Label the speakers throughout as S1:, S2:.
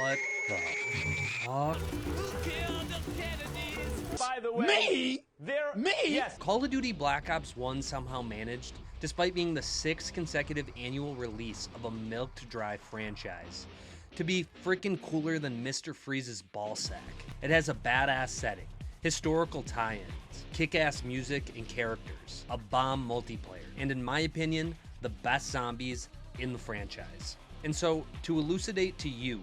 S1: What the fuck?
S2: By the way,
S1: Me?
S2: Yes.
S1: Call of Duty Black Ops 1 somehow managed, despite being the 6th consecutive annual release of a milked dry franchise, to be freaking cooler than Mr. Freeze's ballsack. It has a badass setting, historical tie-ins, kick-ass music and characters, a bomb multiplayer, and in my opinion, the best zombies in the franchise. And so, to elucidate to you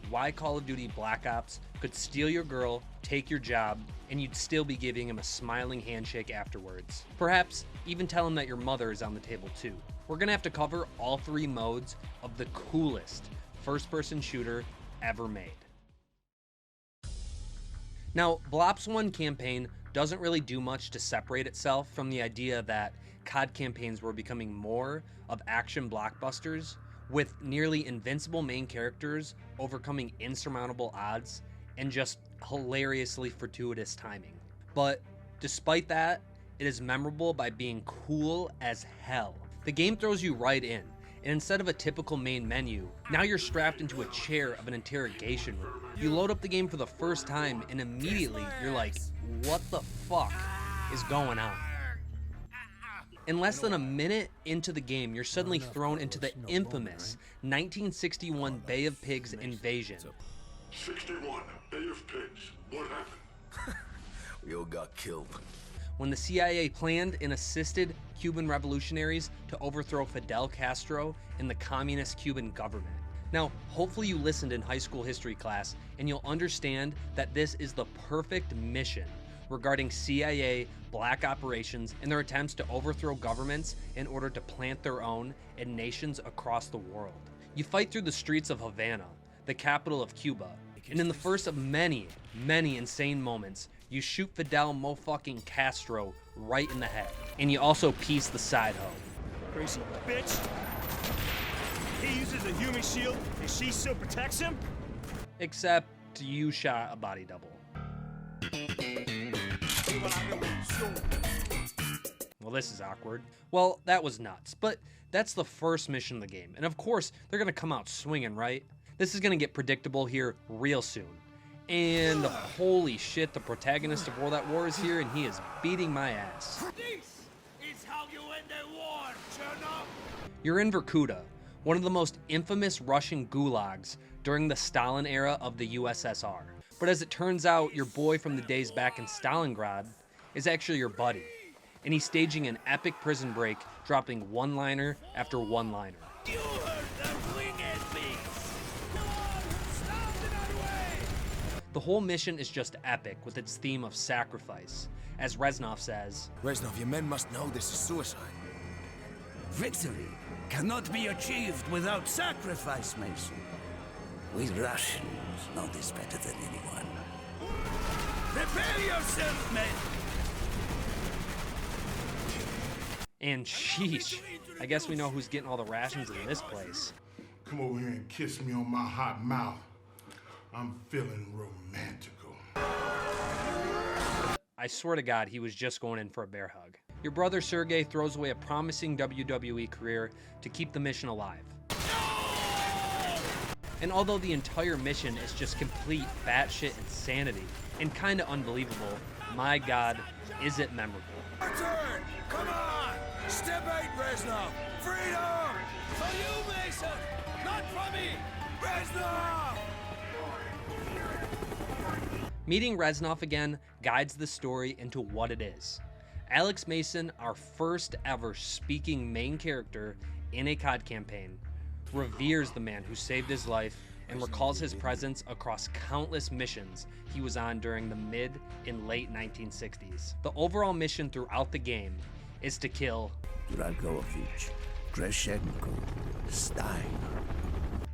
S1: why Call of Duty Black Ops could steal your girl, take your job, and you'd still be giving him a smiling handshake afterwards. Perhaps even tell him that your mother is on the table too. We're gonna have to cover all 3 modes of the coolest first-person shooter ever made. Now, Blops 1 campaign doesn't really do much to separate itself from the idea that COD campaigns were becoming more of action blockbusters, with nearly invincible main characters overcoming insurmountable odds and just hilariously fortuitous timing. But despite that, it is memorable by being cool as hell. The game throws you right in, and instead of a typical main menu, now you're strapped into a chair of an interrogation room. You load up the game for the first time and immediately you're like, what the fuck is going on? In less than a minute into the game, you're suddenly thrown into the infamous 1961 Bay of Pigs invasion.
S3: 61 Bay of Pigs. What happened?
S4: We all got killed.
S1: When the CIA planned and assisted Cuban revolutionaries to overthrow Fidel Castro and the communist Cuban government. Now, hopefully you listened in high school history class and you'll understand that this is the perfect mission regarding CIA black operations and their attempts to overthrow governments in order to plant their own in nations across the world. You fight through the streets of Havana, the capital of Cuba, and in the first of many, many insane moments, you shoot Fidel motherfucking Castro right in the head. And you also piece the side hoe.
S2: Crazy bitch. He uses a human shield and she still protects him?
S1: Except you shot a body double. Well, this is awkward. Well, that was nuts, but that's the first mission of the game. And of course, they're gonna come out swinging, right? This is gonna get predictable here real soon. And holy shit, the protagonist of World at War is here and he is beating my ass.
S5: This is how you end a war, Chernobyl!
S1: You're in Vorkuta, one of the most infamous Russian gulags during the Stalin era of the USSR. But as it turns out, your boy from the days back in Stalingrad is actually your buddy. And he's staging an epic prison break, dropping one-liner after one-liner.
S5: You heard the winged beast! Come on, stop in our way!
S1: The whole mission is just epic with its theme of sacrifice. As Reznov says,
S4: Reznov, your men must know this is suicide.
S6: Victory cannot be achieved without sacrifice, Mason. We Russians know this better than anyone. Prepare yourself, men!
S1: and sheesh, I guess we know who's getting all the rations in this place.
S3: Come over here and kiss me on my hot mouth. I'm feeling romantical.
S1: I swear to God, he was just going in for a bear hug. Your brother Sergey throws away a promising WWE career to keep the mission alive. And although the entire mission is just complete batshit insanity and kinda unbelievable, my God, is it memorable.
S4: Turn! Come on! Step 8, Reznov! Freedom!
S5: For you, Mason! Not for me!
S4: Reznov!
S1: Meeting Reznov again guides the story into what it is. Alex Mason, our first ever speaking main character in a COD campaign, reveres the man who saved his life and recalls his presence across countless missions he was on during the mid and late 1960s. The overall mission throughout the game is to kill
S6: Dragovich, Greshenko, Stein.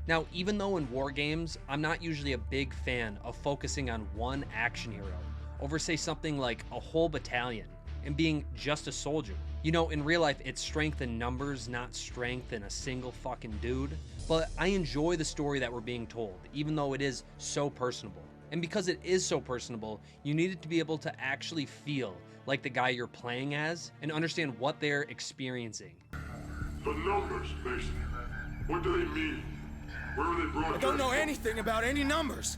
S1: Now, even though in war games, I'm not usually a big fan of focusing on one action hero over, say, something like a whole battalion and being just a soldier. You know, in real life, it's strength in numbers, not strength in a single fucking dude. But I enjoy the story that we're being told, even though it is so personable. And because it is so personable, you needed to be able to actually feel like the guy you're playing as and understand what they're experiencing.
S3: The numbers, Mason. What do they mean? Where are they broadcasting?
S4: I don't know anything about any numbers.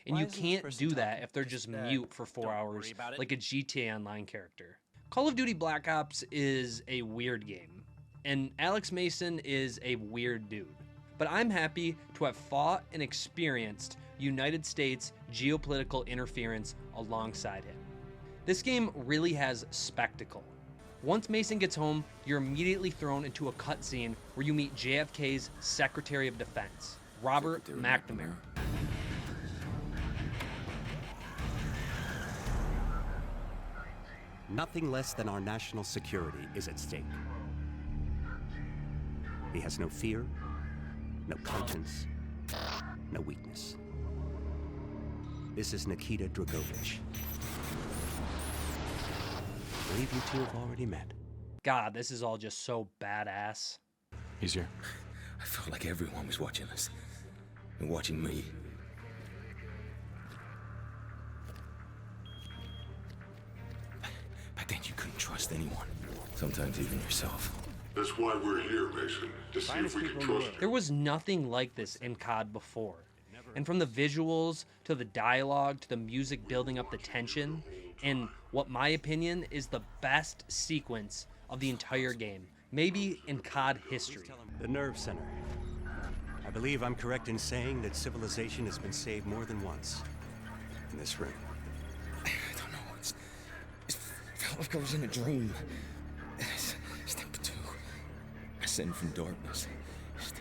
S1: And you can't do that if they're just mute for 4 hours like a GTA Online character. Call of Duty Black Ops is a weird game, and Alex Mason is a weird dude. But I'm happy to have fought and experienced United States geopolitical interference alongside him. This game really has spectacle. Once Mason gets home, you're immediately thrown into a cutscene where you meet JFK's Secretary of Defense, Robert McNamara.
S7: Nothing less than our national security is at stake. He has no fear, no conscience, no weakness. This is Nikita Dragovich. I believe you two have already met.
S1: God, this is all just so badass.
S8: He's here.
S4: I felt like everyone was watching us. And watching me. Back then you couldn't trust anyone. Sometimes even yourself.
S3: That's why we're here, Mason. To see if we can trust you.
S1: There was nothing like this in COD before. And from the visuals, to the dialogue, to the music building up the tension, and what my opinion is the best sequence of the entire game, maybe in COD history.
S7: The nerve center. I believe I'm correct in saying that civilization has been saved more than once in this room.
S4: I don't know. It felt like I was in a dream. Step 2. Ascend from darkness. Step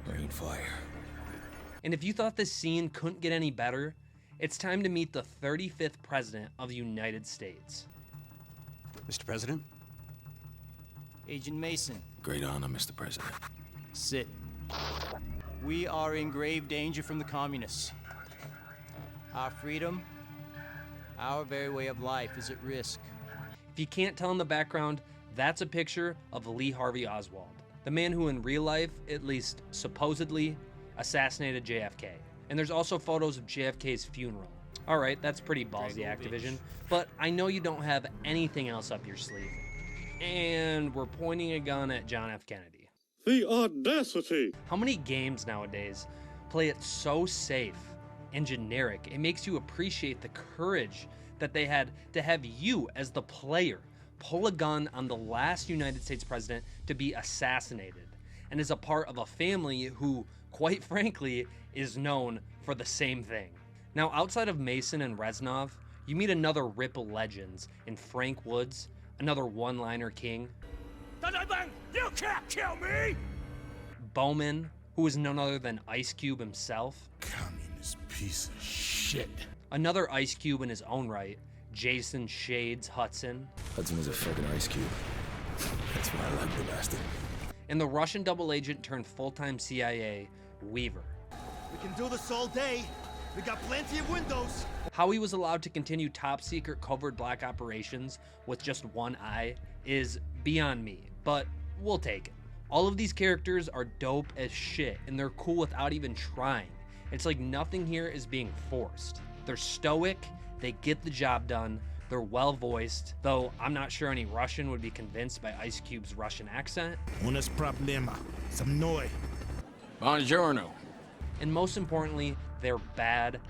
S4: 3. Rain fire.
S1: And if you thought this scene couldn't get any better, it's time to meet the 35th President of the United States.
S7: Mr. President?
S9: Agent Mason,
S4: Great honor, Mr. President.
S9: sit. We are in grave danger from the communists. Our freedom, our very way of life is at risk.
S1: If you can't tell in the background, that's a picture of Lee Harvey Oswald, the man who in real life, at least supposedly, assassinated JFK. And there's also photos of JFK's funeral. All right, that's pretty ballsy, Activision, but I know you don't have anything else up your sleeve. And we're pointing a gun at John F. Kennedy.
S3: The audacity!
S1: How many games nowadays play it so safe and generic, it makes you appreciate the courage that they had to have you, as the player, pull a gun on the last United States president to be assassinated, and is a part of a family who, quite frankly, is known for the same thing. Now, outside of Mason and Reznov, you meet another Ripple legends in Frank Woods, another one-liner king,
S2: You can't kill me!
S1: Bowman, who is none other than Ice Cube himself,
S3: Communist piece of shit.
S1: another Ice Cube in his own right, Jason Shades Hudson,
S4: Hudson was a fucking ice cube. That's why I like the bastard.
S1: and the Russian double agent turned full-time CIA, Weaver.
S5: We can do this all day. We got plenty of windows.
S1: How he was allowed to continue top-secret covert black operations with just one eye is beyond me, but we'll take it. All of these characters are dope as shit, and they're cool without even trying. It's like nothing here is being forced. They're stoic, they get the job done, they're well-voiced, though I'm not sure any Russian would be convinced by Ice Cube's Russian accent.
S3: Unas problema. Some noise.
S8: Buongiorno.
S1: And most importantly, they're bad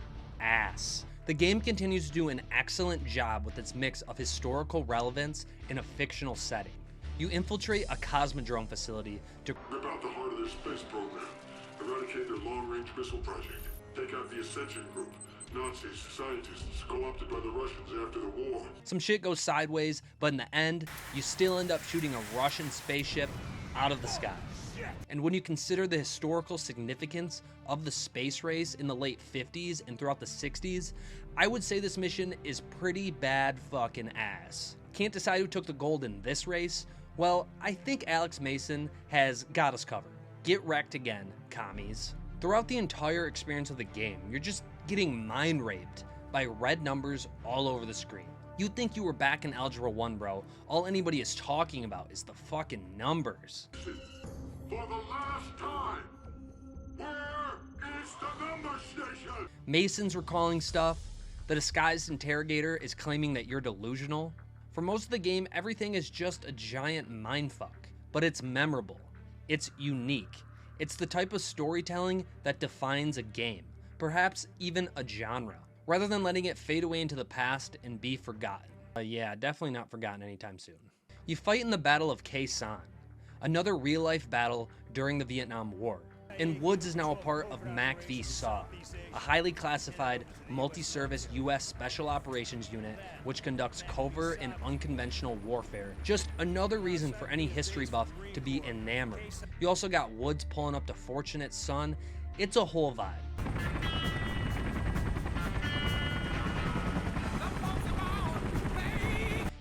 S1: ass. The game continues to do an excellent job with its mix of historical relevance in a fictional setting. You infiltrate a cosmodrome facility to
S3: Rip out the heart of their space program. Eradicate their long-range missile project. Take out the Ascension Group. Nazis, scientists, co-opted by the Russians after the war.
S1: some shit goes sideways, but in the end, you still end up shooting a Russian spaceship out of the sky. And when you consider the historical significance of the space race in the late 50s and throughout the 60s, I would say this mission is pretty bad fucking ass. Can't decide who took the gold in this race? Well, I think Alex Mason has got us covered. Get wrecked again, commies. Throughout the entire experience of the game, you're just getting mind raped by red numbers all over the screen. You'd think you were back in Algebra 1, bro. All anybody is talking about is the fucking numbers.
S3: For the last time, where is the number station?
S1: Mason's recalling stuff. The disguised interrogator is claiming that you're delusional. For most of the game, everything is just a giant mindfuck, but it's memorable. It's unique. It's the type of storytelling that defines a game, perhaps even a genre, rather than letting it fade away into the past and be forgotten. Yeah, definitely not forgotten anytime soon. You fight in the Battle of Khe Sanh, another real-life battle during the Vietnam War. And Woods is now a part of MACVSOG, a highly classified, multi-service U.S. Special Operations Unit which conducts covert and unconventional warfare. Just another reason for any history buff to be enamored. You also got Woods pulling up to Fortunate Son. It's a whole vibe.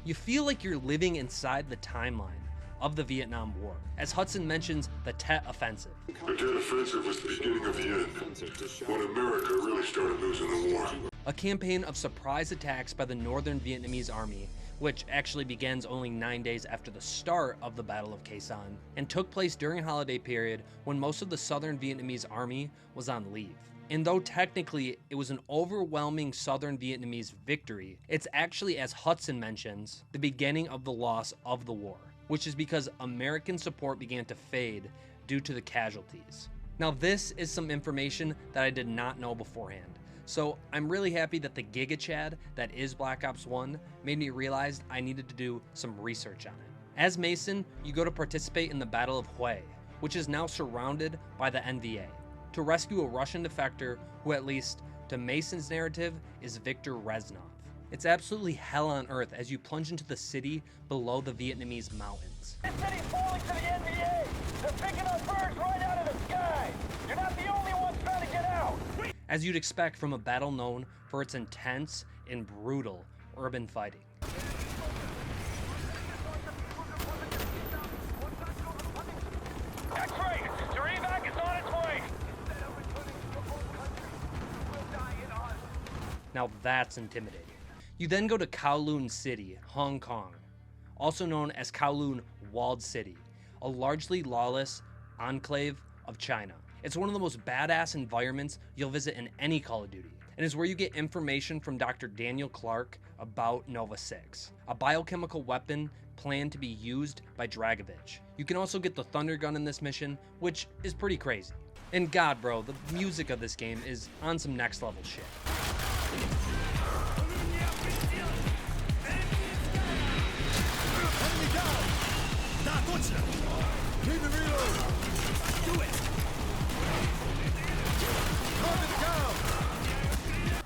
S1: You feel like you're living inside the timeline of the Vietnam War, as Hudson mentions the Tet Offensive.
S3: The Tet Offensive was the beginning of the end, when America really started losing the war.
S1: A campaign of surprise attacks by the Northern Vietnamese Army, which actually begins only 9 days after the start of the Battle of Khe Sanh, and took place during a holiday period when most of the Southern Vietnamese Army was on leave. And though technically it was an overwhelming Southern Vietnamese victory, it's actually, as Hudson mentions, the beginning of the loss of the war, which is because American support began to fade due to the casualties. Now this is some information that I did not know beforehand, so I'm really happy that the Giga Chad that is Black Ops 1 made me realize I needed to do some research on it. As Mason, you go to participate in the Battle of Hue, which is now surrounded by the NVA, to rescue a Russian defector who, at least to Mason's narrative, is Viktor Reznov. It's absolutely hell on earth as you plunge into the city below the Vietnamese mountains.
S5: This city's falling to the NVA! They're picking up birds right out of the sky! You're not the only ones trying to get out!
S1: As you'd expect from a battle known for its intense and brutal urban fighting.
S5: That's right! Your evac is on its way!
S1: Now that's intimidating. You then go to Kowloon City, Hong Kong, also known as Kowloon Walled City, a largely lawless enclave of China. It's one of the most badass environments you'll visit in any Call of Duty, and is where you get information from Dr. Daniel Clark about Nova 6, a biochemical weapon planned to be used by Dragovich. You can also get the Thunder Gun in this mission, which is pretty crazy. And God, bro, the music of this game is on some next level shit.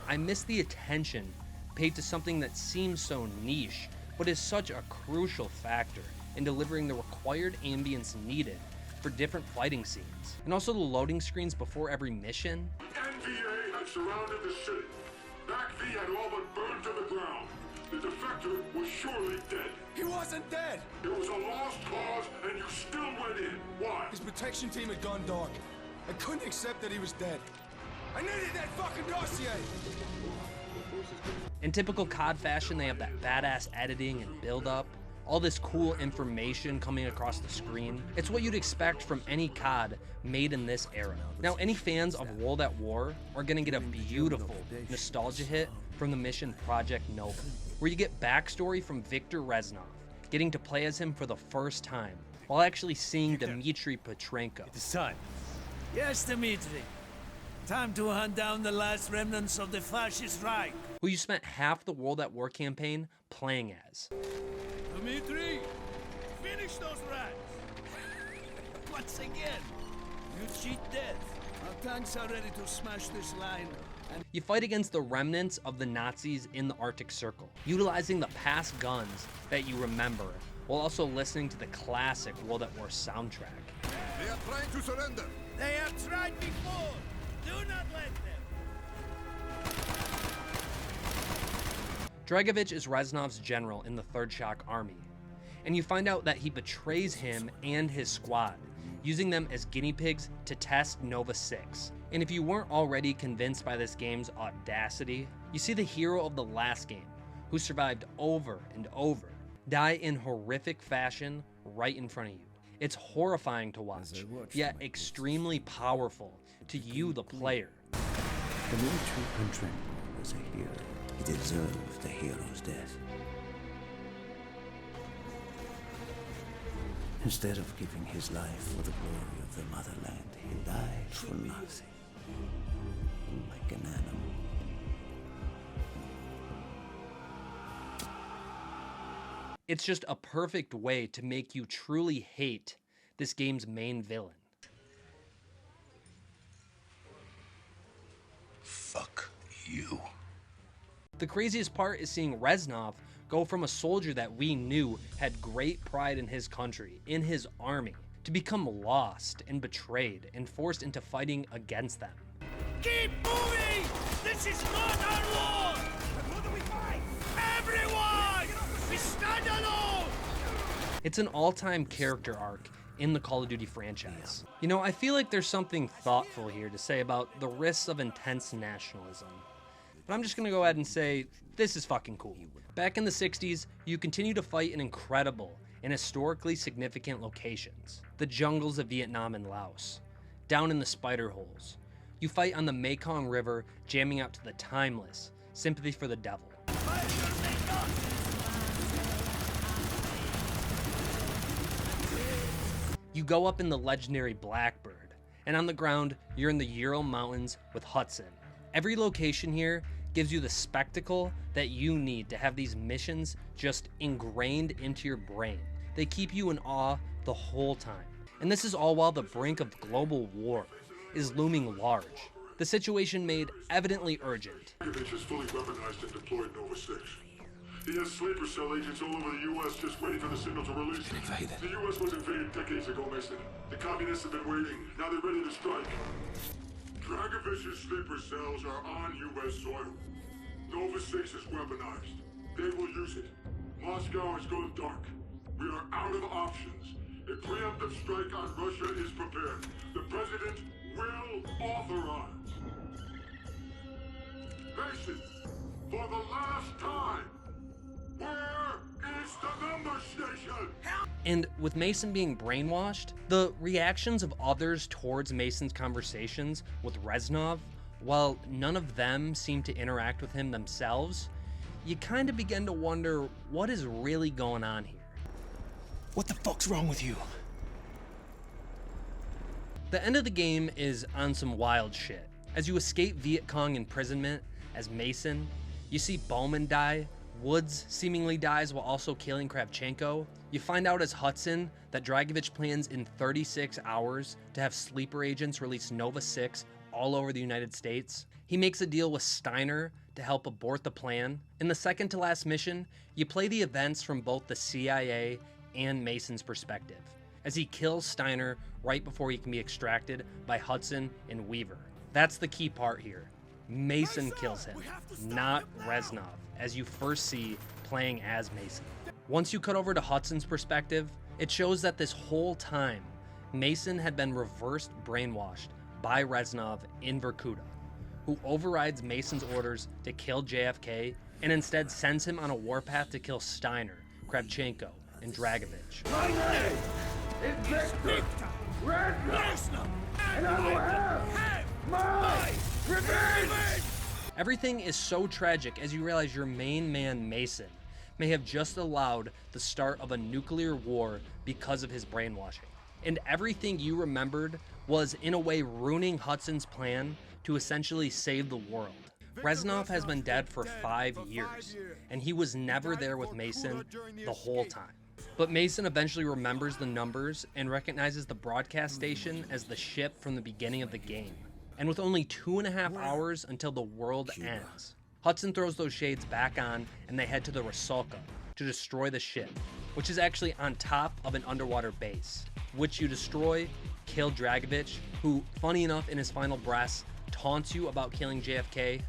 S1: I miss the attention paid to something that seems so niche, but is such a crucial factor in delivering the required ambience needed for different fighting scenes. And also the loading screens before every mission.
S3: NVA had surrounded the city. MACV had all but burned to the ground. The defector was surely dead.
S4: He wasn't dead!
S3: It was a lost cause, and you still went in. Why?
S4: His protection team had gone dark. I couldn't accept that he was dead. I needed that fucking dossier!
S1: In typical COD fashion, they have that badass editing and build-up, all this cool information coming across the screen. It's what you'd expect from any COD made in this era. Now, any fans of World at War are gonna get a beautiful nostalgia hit from the mission Project Nova, where you get backstory from Viktor Reznov, getting to play as him for the first time, while actually seeing Dmitry Petrenko.
S2: The sun.
S6: Yes, Dmitri. Time to hunt down the last remnants of the fascist Reich.
S1: Who you spent half the World at War campaign playing as.
S6: Dmitri, finish those rats. Once again, you cheat death. Our tanks are ready to smash this line.
S1: You fight against the remnants of the Nazis in the Arctic Circle, utilizing the past guns that you remember, while also listening to the classic World at War soundtrack.
S3: They are trying to surrender.
S6: They have tried before. Do not let them.
S1: Dragovich is Reznov's general in the 3rd Shock Army, and you find out that he betrays him and his squad, using them as guinea pigs to test Nova 6. And if you weren't already convinced by this game's audacity, you see the hero of the last game, who survived over and over, die in horrific fashion right in front of you. It's horrifying to watch, yet extremely powerful to you, the player.
S6: Dmitri Petrenko was a hero. He deserved a hero's death.
S10: Instead of giving his life for the glory of the motherland, he died for nothing. Like an animal.
S1: It's just a perfect way to make you truly hate this game's main villain.
S10: Fuck you.
S1: The craziest part is seeing Reznov go from a soldier that we knew had great pride in his country, in his army, to become lost and betrayed and forced into fighting against them.
S6: Keep moving! This is not our war! Who do we fight? Everyone! We stand alone!
S1: It's an all-time character arc in the Call of Duty franchise. You know, I feel like there's something thoughtful here to say about the risks of intense nationalism. But I'm just gonna go ahead and say, this is fucking cool. Back in the 60s, you continue to fight in incredible and historically significant locations. The jungles of Vietnam and Laos. Down in the spider holes. You fight on the Mekong River, jamming out to the timeless Sympathy for the Devil. You go up in the legendary Blackbird, and on the ground, you're in the Ural Mountains with Hudson. Every location here gives you the spectacle that you need to have these missions just ingrained into your brain. They keep you in awe the whole time. And this is all while the brink of global war is looming large. The situation made evidently urgent.
S3: Dragovich is fully weaponized and deployed Nova 6. He has sleeper cell agents all over the U.S. just waiting for the signal to release. The U.S. was invaded decades ago, Mason. The communists have been waiting. Now they're ready to strike. Dragovich's sleeper cells are on U.S. soil. Nova 6 is weaponized. They will use it. Moscow has gone dark. We are out of options. A preemptive strike on Russia is prepared. The president will authorize. Mason, for the last time, where is the number station?
S1: And with Mason being brainwashed, the reactions of others towards Mason's conversations with Reznov, while none of them seem to interact with him themselves, you kind of begin to wonder what is really going on here.
S4: What the fuck's wrong with you?
S1: The end of the game is on some wild shit. As you escape Viet Cong imprisonment as Mason, you see Bowman die, Woods seemingly dies while also killing Kravchenko. You find out as Hudson that Dragovich plans in 36 hours to have sleeper agents release Nova 6 all over the United States. He makes a deal with Steiner to help abort the plan. In the second to last mission, you play the events from both the CIA and Mason's perspective, as he kills Steiner right before he can be extracted by Hudson and Weaver. That's the key part here. Mason kills him, not Reznov, as you first see playing as Mason. Once you cut over to Hudson's perspective, it shows that this whole time, Mason had been reversed brainwashed by Reznov in Vorkuta, who overrides Mason's orders to kill JFK and instead sends him on a warpath to kill Steiner, Kravchenko, and Dragovich.
S5: My name is Victor Reznov, and I will have my revenge!
S1: Everything is so tragic as you realize your main man, Mason, may have just allowed the start of a nuclear war because of his brainwashing. And everything you remembered was, in a way, ruining Hudson's plan to essentially save the world. Reznov has been dead for 5 years, and he was never there with Mason the whole time. But Mason eventually remembers the numbers and recognizes the broadcast station as the ship from the beginning of the game. And with only 2.5 hours until the world ends, Hudson throws those shades back on and they head to the Rusalka to destroy the ship, which is actually on top of an underwater base, which you destroy, kill Dragovich, who, funny enough, in his final breaths, taunts you about killing JFK.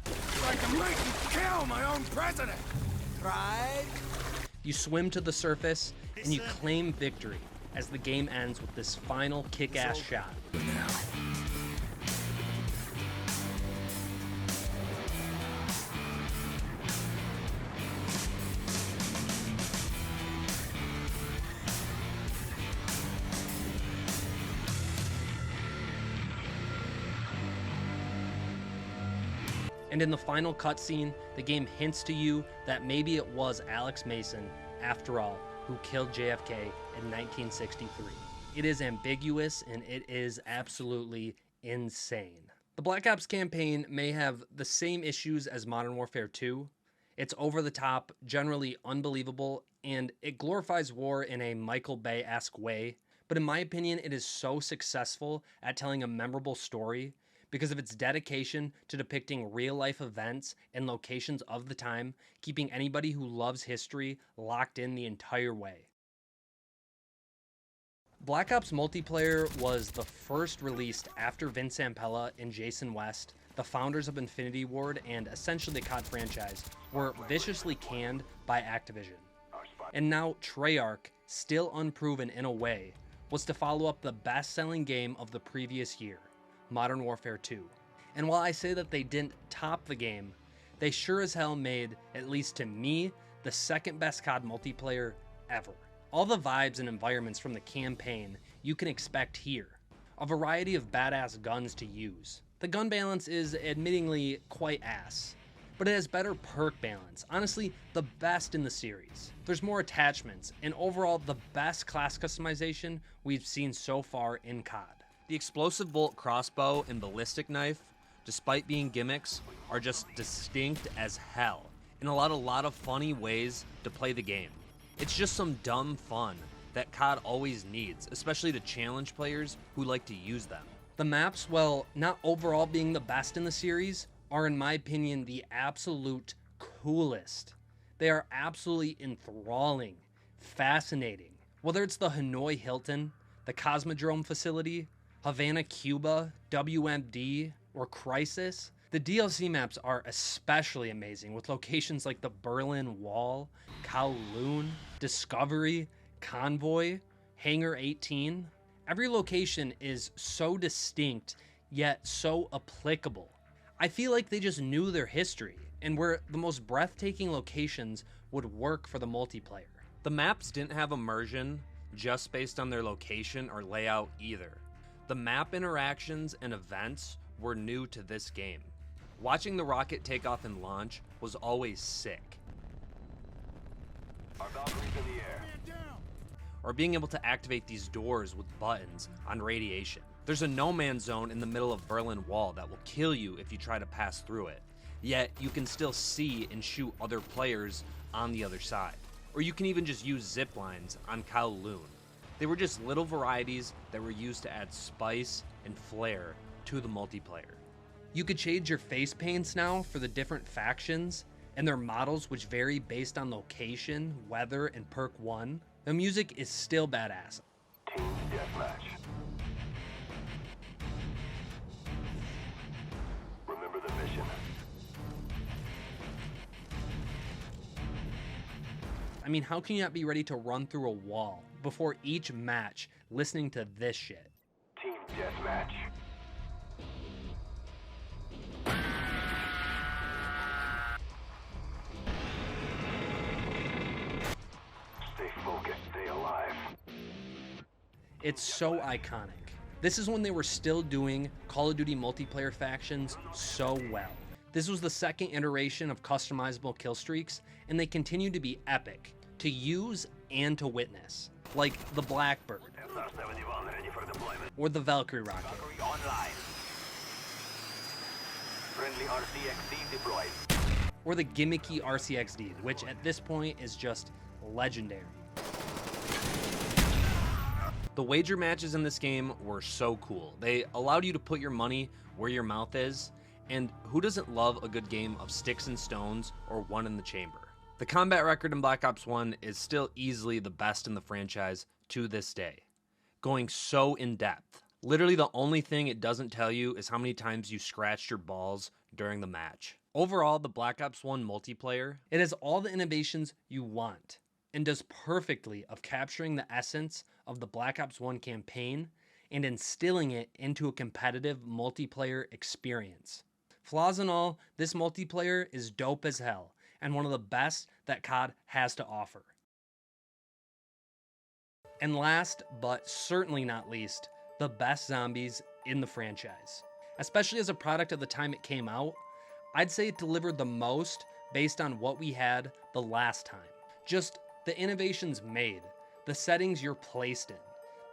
S6: Like I'm making kill my own president!
S9: Pride?
S1: You swim to the surface and you claim victory as the game ends with this final kick-ass shot. And in the final cutscene, the game hints to you that maybe it was Alex Mason, after all, who killed JFK in 1963. It is ambiguous and it is absolutely insane. The Black Ops campaign may have the same issues as Modern Warfare 2. It's over the top, generally unbelievable, and it glorifies war in a Michael Bay-esque way. But in my opinion, it is so successful at telling a memorable story because of its dedication to depicting real-life events and locations of the time, keeping anybody who loves history locked in the entire way. Black Ops Multiplayer was the first released after Vince Zampella and Jason West, the founders of Infinity Ward and essentially the COD franchise, were viciously canned by Activision. And now Treyarch, still unproven in a way, was to follow up the best-selling game of the previous year, Modern Warfare 2. And while I say that they didn't top the game, they sure as hell made, at least to me, the second best COD multiplayer ever. All the vibes and environments from the campaign you can expect here. A variety of badass guns to use. The gun balance is admittingly quite ass, but it has better perk balance, honestly the best in the series. There's more attachments, and overall the best class customization we've seen so far in COD. The explosive bolt crossbow and ballistic knife, despite being gimmicks, are just distinct as hell, and a lot of funny ways to play the game. It's just some dumb fun that COD always needs, especially to challenge players who like to use them. The maps, while not overall being the best in the series, are in my opinion the absolute coolest. They are absolutely enthralling, fascinating. Whether it's the Hanoi Hilton, the Cosmodrome facility, Havana, Cuba, WMD, or Crisis, the DLC maps are especially amazing with locations like the Berlin Wall, Kowloon, Discovery, Convoy, Hangar 18. Every location is so distinct, yet so applicable. I feel like they just knew their history, and where the most breathtaking locations would work for the multiplayer. The maps didn't have immersion just based on their location or layout either. The map interactions and events were new to this game. Watching the rocket take off and launch was always sick.
S5: Our Valkyrie's in the air.
S1: Or being able to activate these doors with buttons on radiation. There's a no man's zone in the middle of Berlin Wall that will kill you if you try to pass through it. Yet you can still see and shoot other players on the other side. Or you can even just use zip lines on Kowloon. They were just little varieties that were used to add spice and flair to the multiplayer. You could change your face paints now for the different factions and their models, which vary based on location, weather, and perk 1. The music is still badass.
S5: Team deathmatch. Remember the mission.
S1: I mean, how can you not be ready to run through a wall before each match listening to this shit?
S5: Team deathmatch. Stay focused, stay alive.
S1: It's so iconic. This is when they were still doing Call of Duty multiplayer factions so well. This was the second iteration of customizable kill streaks, and they continue to be epic to use and to witness, like the Blackbird,
S5: SR-71 ready for deployment.
S1: or the Valkyrie rocket,
S5: Valkyrie online. Friendly RCXD deployed.
S1: or the gimmicky RCXD, which at this point is just legendary. The wager matches in this game were so cool. They allowed you to put your money where your mouth is, and who doesn't love a good game of sticks and stones or one in the chamber? The combat record in Black Ops 1 is still easily the best in the franchise to this day, going so in depth. Literally the only thing it doesn't tell you is how many times you scratched your balls during the match. Overall, the Black Ops 1 multiplayer, it has all the innovations you want and does perfectly of capturing the essence of the Black Ops 1 campaign and instilling it into a competitive multiplayer experience. Flaws and all, this multiplayer is dope as hell and one of the best that COD has to offer. And last, but certainly not least, the best zombies in the franchise. Especially as a product of the time it came out, I'd say it delivered the most based on what we had the last time. Just the innovations made, the settings you're placed in.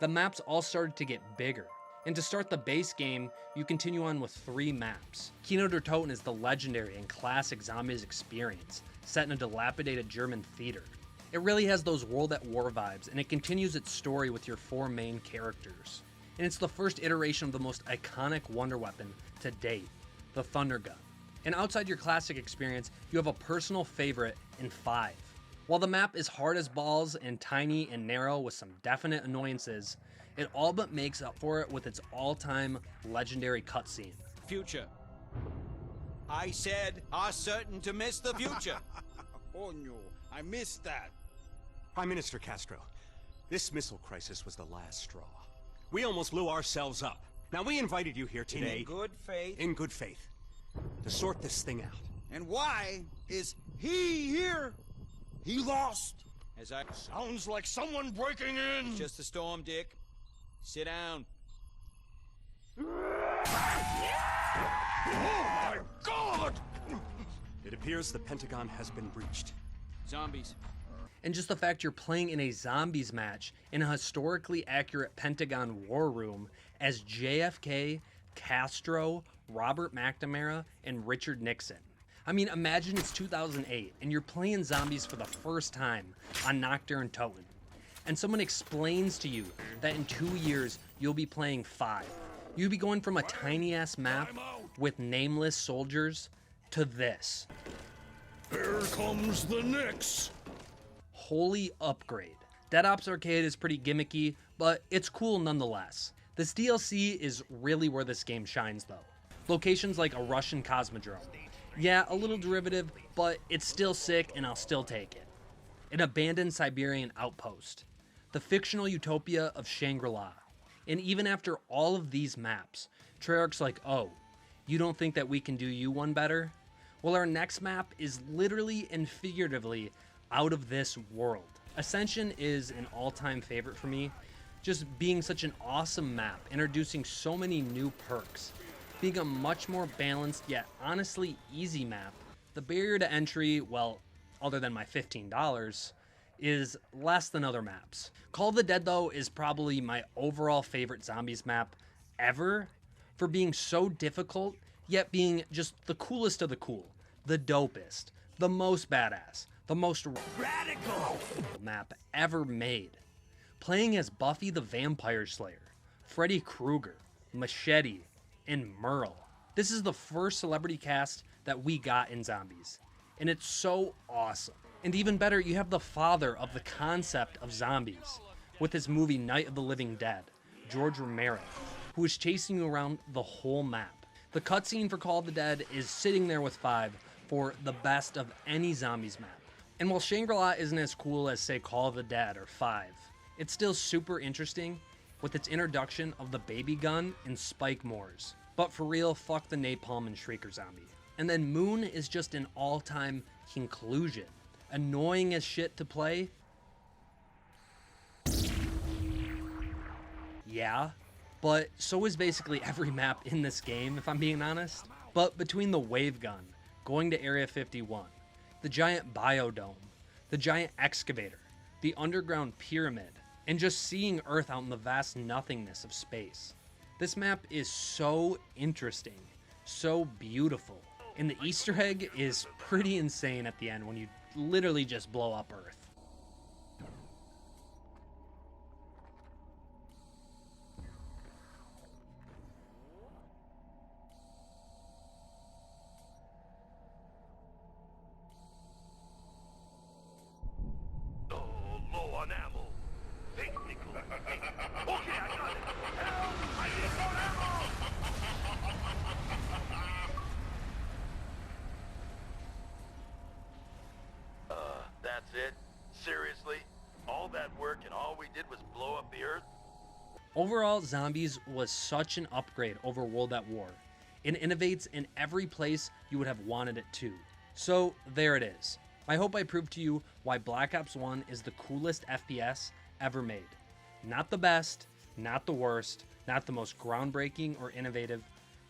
S1: The maps all started to get bigger. And to start the base game, you continue on with 3 maps. Kino der Toten is the legendary and classic zombies experience, set in a dilapidated German theater. It really has those World at War vibes, and it continues its story with your 4 main characters. And it's the first iteration of the most iconic wonder weapon to date, the Thunder Gun. And outside your classic experience, you have a personal favorite in 5. While the map is hard as balls and tiny and narrow with some definite annoyances, it all but makes up for it with its all-time legendary cutscene.
S6: Future. I said are certain to miss the future.
S11: Oh no, I missed that.
S2: Prime Minister Castro, this missile crisis was the last straw. We almost blew ourselves up. Now, we invited you here today...
S11: In good faith.
S2: In good faith. To sort this thing out.
S11: And why is he here? He lost.
S6: As I...
S11: Sounds like someone breaking in.
S6: It's just a storm, Dick. Sit down.
S11: Oh my God!
S2: It appears the Pentagon has been breached.
S6: Zombies.
S1: And just the fact you're playing in a zombies match in a historically accurate Pentagon war room as JFK, Castro, Robert McNamara, and Richard Nixon. I mean, imagine it's 2008 and you're playing zombies for the first time on Nocturne Toten. And someone explains to you that in 2 years, you'll be playing 5. You'll be going from a tiny-ass map with nameless soldiers to this.
S11: Here comes the Knicks.
S1: Holy upgrade. Dead Ops Arcade is pretty gimmicky, but it's cool nonetheless. This DLC is really where this game shines though. Locations like a Russian Cosmodrome. Yeah, a little derivative, but it's still sick and I'll still take it. An abandoned Siberian outpost. The fictional utopia of Shangri-La. And even after all of these maps, Treyarch's like, oh, you don't think that we can do you one better? Well, our next map is literally and figuratively out of this world. Ascension is an all-time favorite for me, just being such an awesome map, introducing so many new perks. Being a much more balanced yet honestly easy map, the barrier to entry, well, other than my $15, is less than other maps. Call of the Dead though is probably my overall favorite zombies map ever for being so difficult, yet being just the coolest of the cool, the dopest, the most badass, the most radical map ever made. Playing as Buffy the Vampire Slayer, Freddy Krueger, Machete, and Merle. This is the first celebrity cast that we got in zombies, and it's so awesome. And even better, you have the father of the concept of zombies with his movie Night of the Living Dead, George Romero, who is chasing you around the whole map. The cutscene for Call of the Dead is sitting there with 5 for the best of any zombies map. And while Shangri-La isn't as cool as, say, Call of the Dead or 5, it's still super interesting with its introduction of the baby gun and Spike Moores. But for real, fuck the napalm and shrieker zombie. And then Moon is just an all-time conclusion. Annoying as shit to play? Yeah, but so is basically every map in this game, if I'm being honest. But between the wave gun, going to Area 51, the giant biodome, the giant excavator, the underground pyramid, and just seeing Earth out in the vast nothingness of space. This map is so interesting, so beautiful, and the Easter egg is pretty insane at the end when you literally just blow up Earth.
S5: Low on ammo. Big nickel. Okay, I got it. Help! I need more ammo! That's it? Seriously? All that work and all we did was blow up the Earth?
S1: Overall, Zombies was such an upgrade over World at War. It innovates in every place you would have wanted it to. So there it is. I hope I proved to you why Black Ops 1 is the coolest FPS ever made. Not the best, not the worst, not the most groundbreaking or innovative,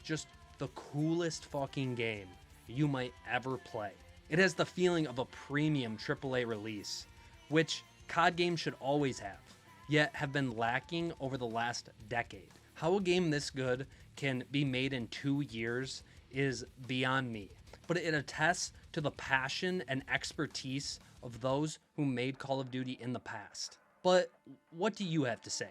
S1: just the coolest fucking game you might ever play. It has the feeling of a premium AAA release, which COD games should always have, yet have been lacking over the last decade. How a game this good can be made in 2 years is beyond me, but it attests to the passion and expertise of those who made Call of Duty in the past. But what do you have to say?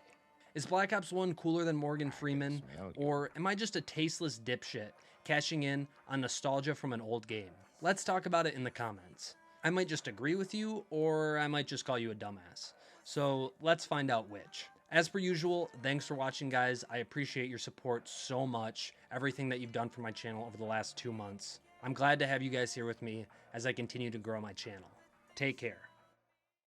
S1: Is Black Ops 1 cooler than Morgan Freeman, or am I just a tasteless dipshit cashing in on nostalgia from an old game? Let's talk about it in the comments. I might just agree with you, or I might just call you a dumbass. So let's find out which. As per usual, thanks for watching, guys. I appreciate your support so much, everything that you've done for my channel over the last 2 months. I'm glad to have you guys here with me as I continue to grow my channel. Take care.